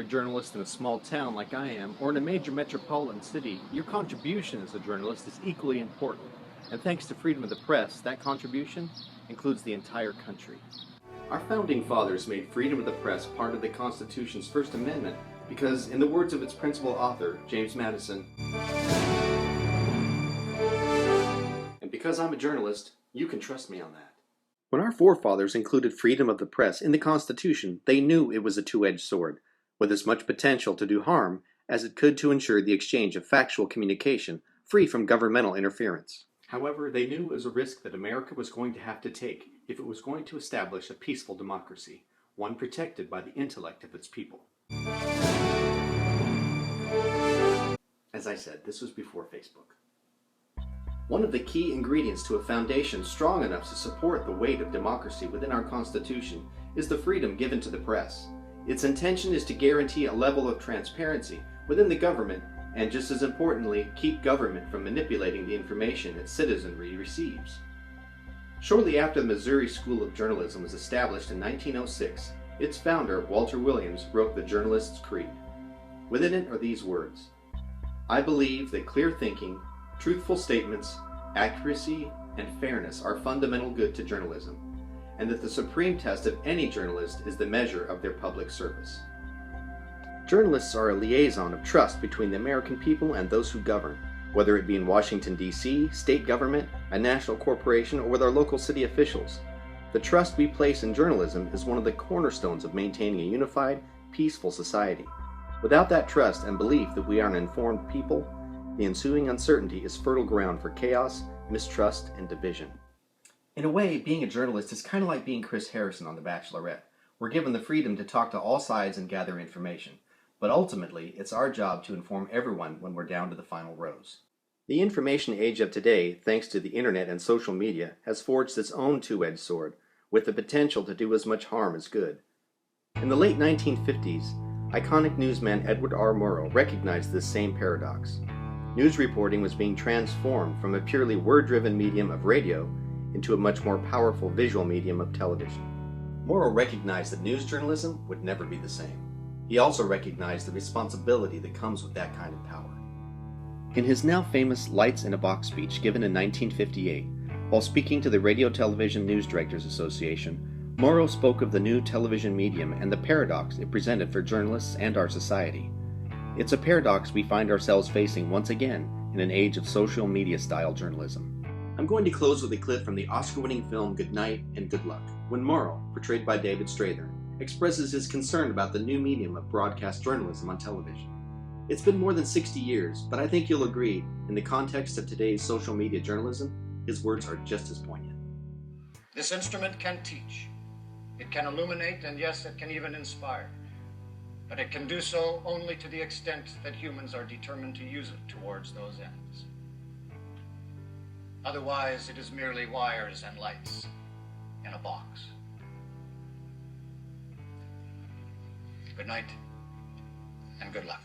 you're a journalist in a small town like I am, or in a major metropolitan city, your contribution as a journalist is equally important. And thanks to freedom of the press, that contribution includes the entire country. Our founding fathers made freedom of the press part of the Constitution's First Amendment because, in the words of its principal author, James Madison, and because I'm a journalist, you can trust me on that. When our forefathers included freedom of the press in the Constitution, they knew it was a two-edged sword, with as much potential to do harm as it could to ensure the exchange of factual communication free from governmental interference. However, they knew it was a risk that America was going to have to take if it was going to establish a peaceful democracy, one protected by the intellect of its people. As I said, this was before Facebook. One of the key ingredients to a foundation strong enough to support the weight of democracy within our Constitution is the freedom given to the press. Its intention is to guarantee a level of transparency within the government and, just as importantly, keep government from manipulating the information its citizenry receives. Shortly after the Missouri School of Journalism was established in 1906, its founder, Walter Williams, wrote the Journalist's Creed. Within it are these words: "I believe that clear thinking, truthful statements, accuracy, and fairness are fundamental good to journalism, and that the supreme test of any journalist is the measure of their public service." Journalists are a liaison of trust between the American people and those who govern, whether it be in Washington, D.C., state government, a national corporation, or with our local city officials. The trust we place in journalism is one of the cornerstones of maintaining a unified, peaceful society. Without that trust and belief that we are an informed people, the ensuing uncertainty is fertile ground for chaos, mistrust, and division. In a way, being a journalist is kind of like being Chris Harrison on The Bachelorette. We're given the freedom to talk to all sides and gather information, but ultimately, it's our job to inform everyone when we're down to the final rose. The information age of today, thanks to the internet and social media, has forged its own two-edged sword, with the potential to do as much harm as good. In the late 1950s, iconic newsman Edward R. Murrow recognized this same paradox. News reporting was being transformed from a purely word-driven medium of radio into a much more powerful visual medium of television. Murrow recognized that news journalism would never be the same. He also recognized the responsibility that comes with that kind of power. In his now famous Lights in a Box speech given in 1958, while speaking to the Radio Television News Directors Association, Murrow spoke of the new television medium and the paradox it presented for journalists and our society. It's a paradox we find ourselves facing once again in an age of social media-style journalism. I'm going to close with a clip from the Oscar-winning film Good Night and Good Luck, when Murrow, portrayed by David Strathairn, expresses his concern about the new medium of broadcast journalism on television. It's been more than 60 years, but I think you'll agree, in the context of today's social media journalism, his words are just as poignant. This instrument can teach. It can illuminate, and yes, it can even inspire. But it can do so only to the extent that humans are determined to use it towards those ends. Otherwise, it is merely wires and lights in a box. Good night, and good luck.